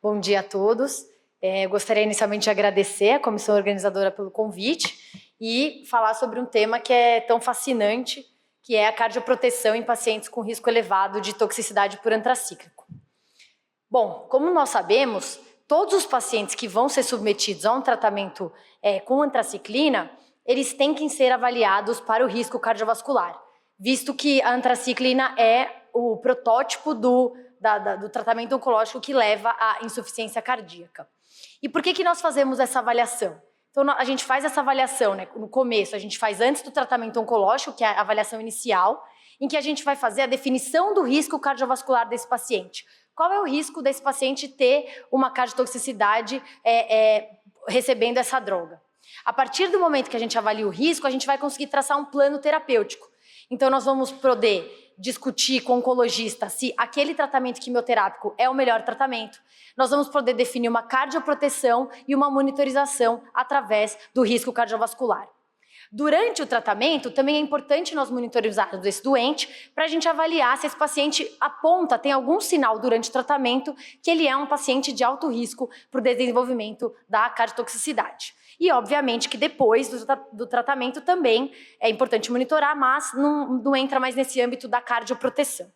Bom dia a todos. Eu gostaria inicialmente de agradecer à comissão organizadora pelo convite e falar sobre um tema que é tão fascinante, que é a cardioproteção em pacientes com risco elevado de toxicidade por antracíclico. Bom, como nós sabemos, todos os pacientes que vão ser submetidos a um tratamento com antraciclina, eles têm que ser avaliados para o risco cardiovascular, visto que a antraciclina é o protótipo do tratamento oncológico que leva à insuficiência cardíaca. E por que nós fazemos essa avaliação? Então, a gente faz essa avaliação, né, no começo, a gente faz antes do tratamento oncológico, que é a avaliação inicial, em que a gente vai fazer a definição do risco cardiovascular desse paciente. Qual é o risco desse paciente ter uma cardiotoxicidade recebendo essa droga? A partir do momento que a gente avalia o risco, a gente vai conseguir traçar um plano terapêutico. Então, nós vamos poder discutir com o oncologista se aquele tratamento quimioterápico é o melhor tratamento. Nós vamos poder definir uma cardioproteção e uma monitorização através do risco cardiovascular. Durante o tratamento, também é importante nós monitorizarmos esse doente para a gente avaliar se esse paciente tem algum sinal durante o tratamento que ele é um paciente de alto risco para o desenvolvimento da cardiotoxicidade. E, obviamente, que depois do tratamento também é importante monitorar, mas não entra mais nesse âmbito da cardioproteção.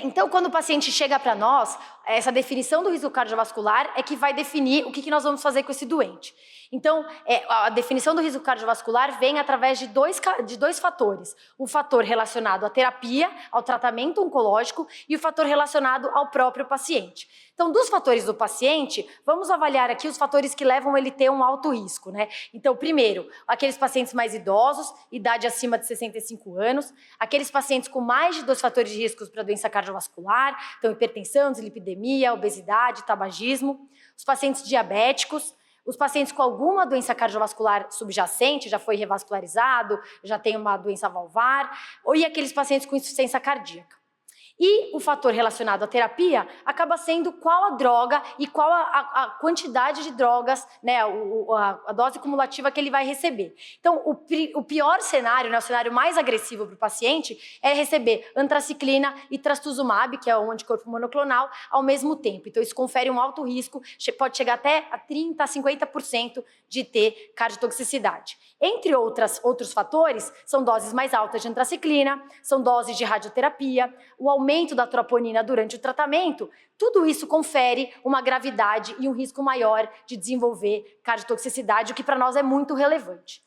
Então, quando o paciente chega para nós, essa definição do risco cardiovascular é que vai definir o que nós vamos fazer com esse doente. Então, a definição do risco cardiovascular vem através de dois fatores. O fator relacionado à terapia, ao tratamento oncológico e o fator relacionado ao próprio paciente. Então, dos fatores do paciente, vamos avaliar aqui os fatores que levam ele a ter um alto risco, né? Então, primeiro, aqueles pacientes mais idosos, idade acima de 65 anos, aqueles pacientes com mais de 2 fatores de risco para doença cardiovascular, então hipertensão, dislipidemia, obesidade, tabagismo, os pacientes diabéticos, os pacientes com alguma doença cardiovascular subjacente, já foi revascularizado, já tem uma doença valvar, e aqueles pacientes com insuficiência cardíaca. E o fator relacionado à terapia acaba sendo qual a droga e qual a quantidade de drogas, né, a dose cumulativa que ele vai receber. Então, o pior cenário, né, o cenário mais agressivo para o paciente é receber antraciclina e trastuzumab, que é o anticorpo monoclonal, ao mesmo tempo. Então, isso confere um alto risco, pode chegar até a 30% a 50% de ter cardiotoxicidade. Entre outros fatores, são doses mais altas de antraciclina, são doses de radioterapia, o aumento da troponina durante o tratamento, tudo isso confere uma gravidade e um risco maior de desenvolver cardiotoxicidade, o que para nós é muito relevante.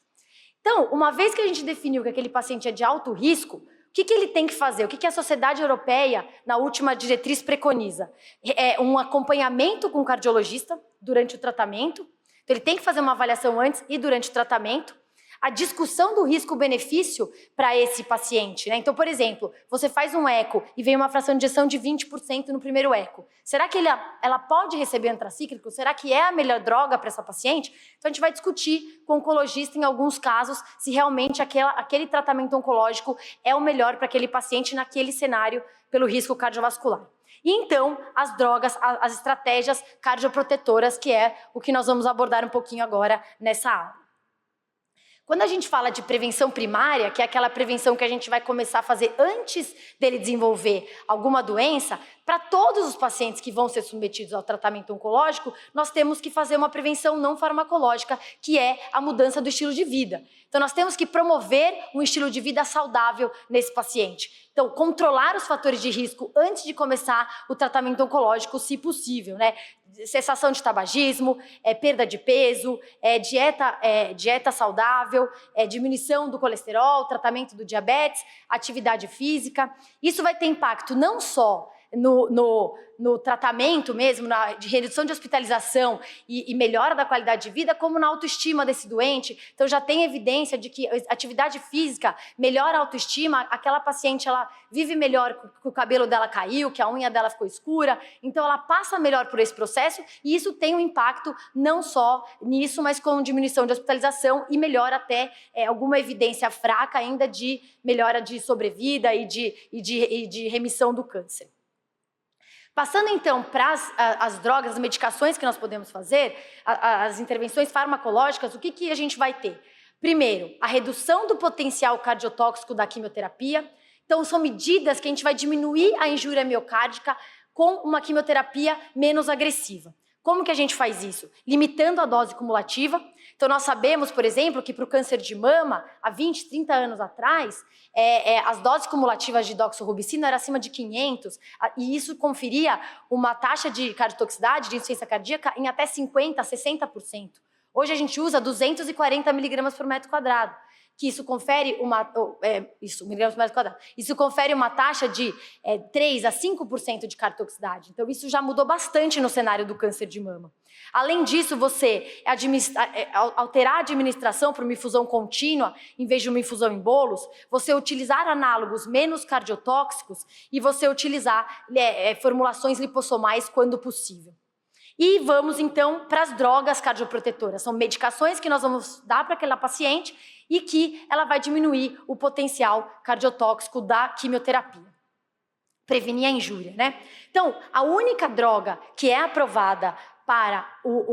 Então, uma vez que a gente definiu que aquele paciente é de alto risco, o que ele tem que fazer? O que a Sociedade Europeia, na última diretriz, preconiza? É um acompanhamento com o cardiologista durante o tratamento, então ele tem que fazer uma avaliação antes e durante o tratamento, a discussão do risco-benefício para esse paciente, né? Então, por exemplo, você faz um eco e vem uma fração de ejeção de 20% no primeiro eco. Será que ela pode receber antracíclico? Será que é a melhor droga para essa paciente? Então, a gente vai discutir com o oncologista, em alguns casos, se realmente aquele tratamento oncológico é o melhor para aquele paciente naquele cenário pelo risco cardiovascular. E então, as drogas, as estratégias cardioprotetoras, que é o que nós vamos abordar um pouquinho agora nessa aula. Quando a gente fala de prevenção primária, que é aquela prevenção que a gente vai começar a fazer antes dele desenvolver alguma doença, para todos os pacientes que vão ser submetidos ao tratamento oncológico, nós temos que fazer uma prevenção não farmacológica, que é a mudança do estilo de vida. Então, nós temos que promover um estilo de vida saudável nesse paciente. Então, controlar os fatores de risco antes de começar o tratamento oncológico, se possível, né? Cessação de tabagismo, perda de peso, dieta saudável, diminuição do colesterol, tratamento do diabetes, atividade física. Isso vai ter impacto não só no tratamento mesmo, de redução de hospitalização e melhora da qualidade de vida, como na autoestima desse doente. Então já tem evidência de que atividade física melhora a autoestima, aquela paciente ela vive melhor que o cabelo dela caiu, que a unha dela ficou escura, então ela passa melhor por esse processo e isso tem um impacto não só nisso, mas com diminuição de hospitalização e melhora até alguma evidência fraca ainda de melhora de sobrevida e de remissão do câncer. Passando então para as drogas, as medicações que nós podemos fazer, as intervenções farmacológicas, o que a gente vai ter? Primeiro, a redução do potencial cardiotóxico da quimioterapia. Então, são medidas que a gente vai diminuir a injúria miocárdica com uma quimioterapia menos agressiva. Como que a gente faz isso? Limitando a dose cumulativa. Então, nós sabemos, por exemplo, que para o câncer de mama, há 20, 30 anos atrás, as doses cumulativas de doxorubicina eram acima de 500, e isso conferia uma taxa de cardiotoxicidade, de insuficiência cardíaca, em até 50%, 60%. Hoje a gente usa 240 miligramas por metro quadrado, que isso confere miligramas por metro quadrado. Isso confere uma taxa de 3 a 5% de cardiotoxicidade. Então, isso já mudou bastante no cenário do câncer de mama. Além disso, você alterar a administração para uma infusão contínua, em vez de uma infusão em bolos, você utilizar análogos menos cardiotóxicos e você utilizar formulações lipossomais quando possível. E vamos, então, para as drogas cardioprotetoras. São medicações que nós vamos dar para aquela paciente e que ela vai diminuir o potencial cardiotóxico da quimioterapia. Prevenir a injúria, né? Então, a única droga que é aprovada para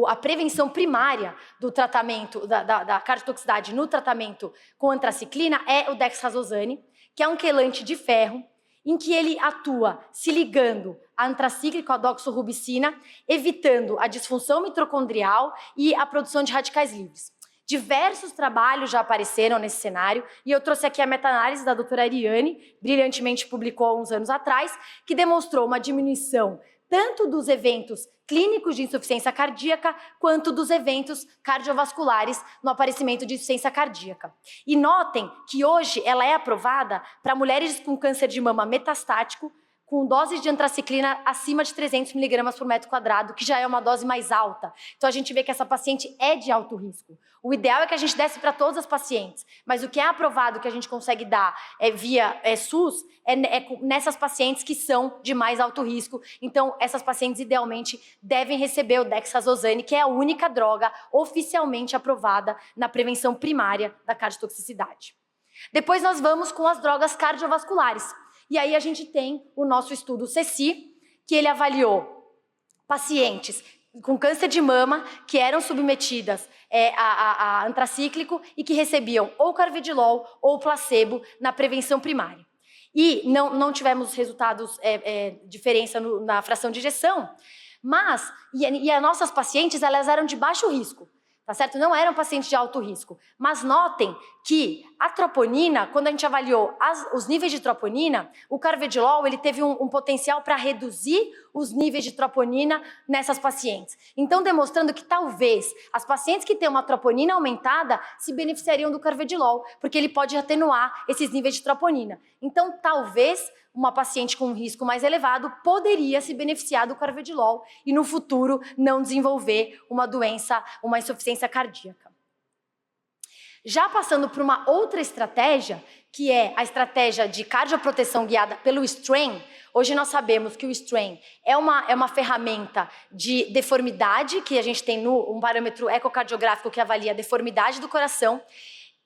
a prevenção primária do tratamento da cardiotoxicidade no tratamento com antraciclina é o dexazosane, que é um quelante de ferro, em que ele atua se ligando a antracíclico, a doxorubicina, evitando a disfunção mitocondrial e a produção de radicais livres. Diversos trabalhos já apareceram nesse cenário, e eu trouxe aqui a meta-análise da doutora Ariane, brilhantemente publicou há uns anos atrás, que demonstrou uma diminuição tanto dos eventos clínicos de insuficiência cardíaca, quanto dos eventos cardiovasculares no aparecimento de insuficiência cardíaca. E notem que hoje ela é aprovada para mulheres com câncer de mama metastático, com doses de antraciclina acima de 300 miligramas por metro quadrado, que já é uma dose mais alta. Então, a gente vê que essa paciente é de alto risco. O ideal é que a gente desse para todas as pacientes, mas o que é aprovado que a gente consegue dar via SUS é nessas pacientes que são de mais alto risco. Então, essas pacientes, idealmente, devem receber o dexazosane, que é a única droga oficialmente aprovada na prevenção primária da cardiotoxicidade. Depois, nós vamos com as drogas cardiovasculares. E aí a gente tem o nosso estudo CECI, que ele avaliou pacientes com câncer de mama que eram submetidas a antracíclico e que recebiam ou carvedilol ou placebo na prevenção primária. E não tivemos resultados, diferença na fração de ejeção, mas as nossas pacientes elas eram de baixo risco. Tá certo? Não eram pacientes de alto risco. Mas notem que a troponina, quando a gente avaliou os níveis de troponina, o carvedilol ele teve um potencial para reduzir os níveis de troponina nessas pacientes. Então, demonstrando que talvez as pacientes que têm uma troponina aumentada se beneficiariam do carvedilol, porque ele pode atenuar esses níveis de troponina. Então, talvez uma paciente com um risco mais elevado poderia se beneficiar do carvedilol e no futuro não desenvolver uma doença, uma insuficiência cardíaca. Já passando para uma outra estratégia, que é a estratégia de cardioproteção guiada pelo strain, hoje nós sabemos que o strain é uma ferramenta de deformidade, que a gente tem um parâmetro ecocardiográfico que avalia a deformidade do coração.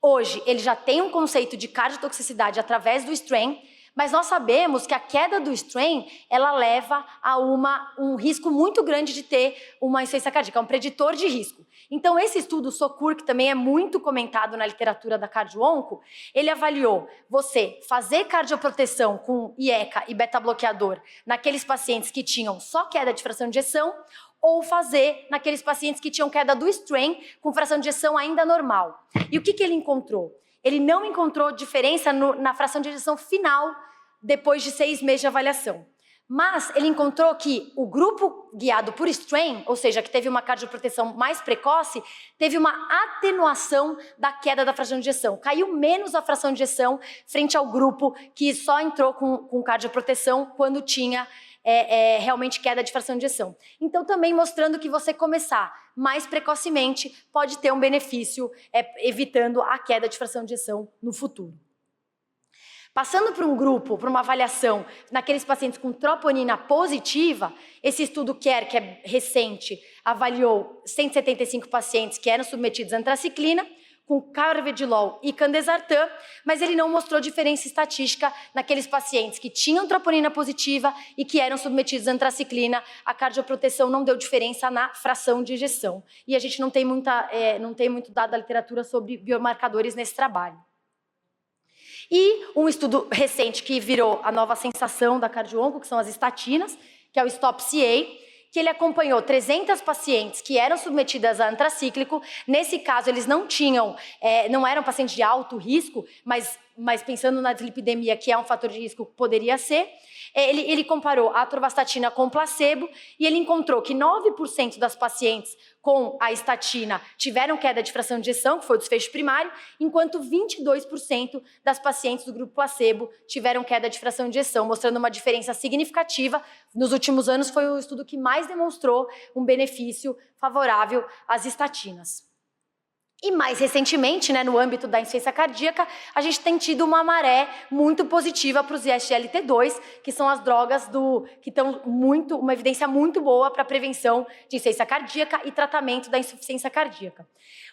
Hoje ele já tem um conceito de cardiotoxicidade através do strain, mas nós sabemos que a queda do strain, ela leva a um risco muito grande de ter uma insuficiência cardíaca, é um preditor de risco. Então, esse estudo, o SOCUR, que também é muito comentado na literatura da cardio-onco, ele avaliou você fazer cardioproteção com IECA e beta-bloqueador naqueles pacientes que tinham só queda de fração de ejeção, ou fazer naqueles pacientes que tinham queda do strain com fração de ejeção ainda normal. E o que ele encontrou? Ele não encontrou diferença na fração de ejeção final depois de 6 meses de avaliação. Mas ele encontrou que o grupo guiado por strain, ou seja, que teve uma cardioproteção mais precoce, teve uma atenuação da queda da fração de ejeção. Caiu menos a fração de ejeção frente ao grupo que só entrou com cardioproteção quando tinha realmente queda de fração de ejeção. Então, também mostrando que você começar mais precocemente pode ter um benefício, evitando a queda de fração de ejeção no futuro. Passando para um grupo, para uma avaliação naqueles pacientes com troponina positiva, esse estudo CARE, que é recente, avaliou 175 pacientes que eram submetidos à antraciclina, com carvedilol e candesartan, mas ele não mostrou diferença estatística naqueles pacientes que tinham troponina positiva e que eram submetidos à antraciclina. A cardioproteção não deu diferença na fração de ejeção. E a gente não tem muito dado da literatura sobre biomarcadores nesse trabalho. E um estudo recente que virou a nova sensação da cardio-onco, que são as estatinas, que é o STOP-CA, que ele acompanhou 300 pacientes que eram submetidas a antracíclico. Nesse caso, eles não eram pacientes de alto risco, mas pensando na dislipidemia, que é um fator de risco, poderia ser. Ele comparou a atorvastatina com placebo e ele encontrou que 9% das pacientes com a estatina tiveram queda de fração de ejeção, que foi o desfecho primário, enquanto 22% das pacientes do grupo placebo tiveram queda de fração de ejeção, mostrando uma diferença significativa. Nos últimos anos foi o estudo que mais demonstrou um benefício favorável às estatinas. E mais recentemente, né, no âmbito da insuficiência cardíaca, a gente tem tido uma maré muito positiva para os SGLT2, que são as drogas que estão uma evidência muito boa para a prevenção de insuficiência cardíaca e tratamento da insuficiência cardíaca.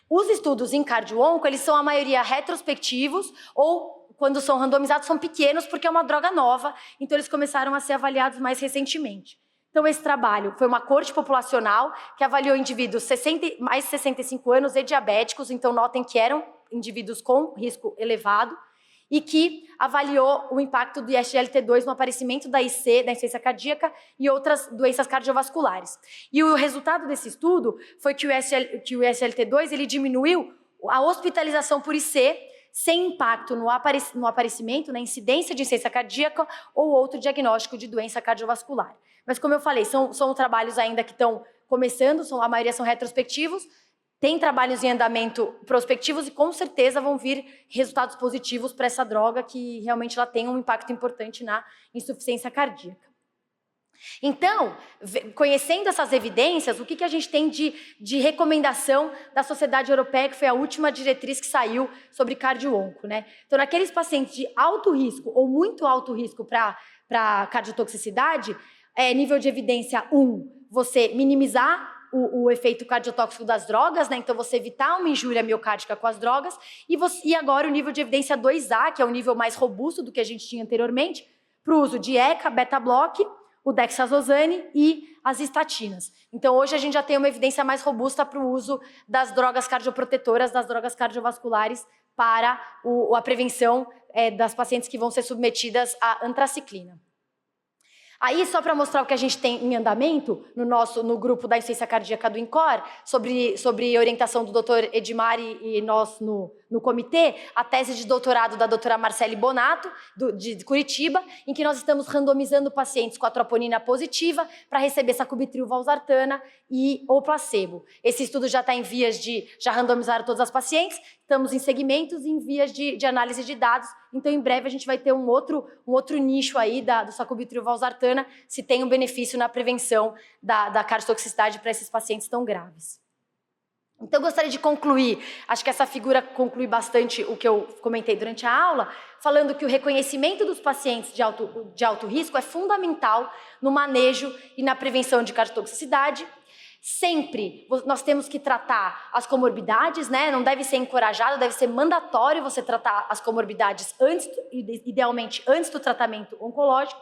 Os estudos em cardio-onco, eles são a maioria retrospectivos ou, quando são randomizados, são pequenos porque é uma droga nova, então eles começaram a ser avaliados mais recentemente. Então, esse trabalho foi uma corte populacional que avaliou indivíduos mais de 65 anos e diabéticos, então notem que eram indivíduos com risco elevado, e que avaliou o impacto do SGLT2 no aparecimento da IC, da insuficiência cardíaca e outras doenças cardiovasculares. E o resultado desse estudo foi que o SGLT2 ele diminuiu a hospitalização por IC, sem impacto no aparecimento, na incidência de insuficiência cardíaca ou outro diagnóstico de doença cardiovascular. Mas, como eu falei, são trabalhos ainda que estão começando, a maioria são retrospectivos, tem trabalhos em andamento prospectivos e, com certeza, vão vir resultados positivos para essa droga que realmente ela tem um impacto importante na insuficiência cardíaca. Então, conhecendo essas evidências, o que a gente tem de recomendação da Sociedade Europeia, que foi a última diretriz que saiu sobre cardio-onco, né? Então, naqueles pacientes de alto risco ou muito alto risco para cardiotoxicidade, nível de evidência 1, você minimizar o efeito cardiotóxico das drogas, né? Então você evitar uma injúria miocárdica com as drogas, e agora o nível de evidência 2A, que é o nível mais robusto do que a gente tinha anteriormente, para o uso de ECA, beta-block, o dexazosane e as estatinas. Então hoje a gente já tem uma evidência mais robusta para o uso das drogas cardioprotetoras, das drogas cardiovasculares, para a prevenção das pacientes que vão ser submetidas à antraciclina. Aí, só para mostrar o que a gente tem em andamento no grupo da insuficiência cardíaca do INCOR, sobre orientação do Dr. Edmar e nós no comitê, a tese de doutorado da doutora Marcele Bonato, de Curitiba, em que nós estamos randomizando pacientes com a troponina positiva para receber sacubitril valsartana ou placebo. Esse estudo já está em vias já randomizaram todas as pacientes, estamos em segmentos e em vias de análise de dados, então em breve a gente vai ter um outro nicho aí do sacubitril valsartana, se tem um benefício na prevenção da cardiotoxicidade para esses pacientes tão graves. Então, eu gostaria de concluir, acho que essa figura conclui bastante o que eu comentei durante a aula, falando que o reconhecimento dos pacientes de alto risco é fundamental no manejo e na prevenção de cardiotoxicidade. Sempre nós temos que tratar as comorbidades, né? Não deve ser encorajado, deve ser mandatório você tratar as comorbidades idealmente antes do tratamento oncológico.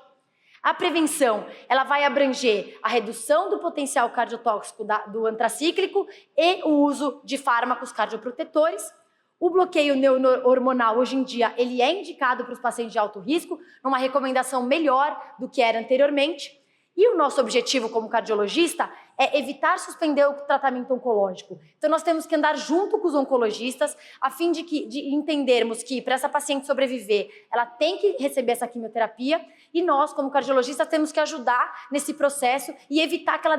A prevenção, ela vai abranger a redução do potencial cardiotóxico do antracíclico e o uso de fármacos cardioprotetores. O bloqueio neurohormonal, hoje em dia, ele é indicado para os pacientes de alto risco, numa recomendação melhor do que era anteriormente. E o nosso objetivo como cardiologista é evitar suspender o tratamento oncológico. Então nós temos que andar junto com os oncologistas a fim de entendermos que para essa paciente sobreviver, ela tem que receber essa quimioterapia e nós, como cardiologistas, temos que ajudar nesse processo e evitar que ela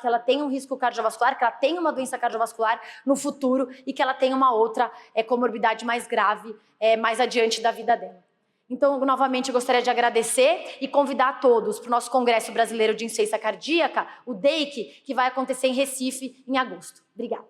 que ela tenha um risco cardiovascular, que ela tenha uma doença cardiovascular no futuro e que ela tenha uma outra comorbidade mais grave mais adiante da vida dela. Então, novamente, eu gostaria de agradecer e convidar a todos para o nosso Congresso Brasileiro de Insuficiência Cardíaca, o DEIC, que vai acontecer em Recife em agosto. Obrigada.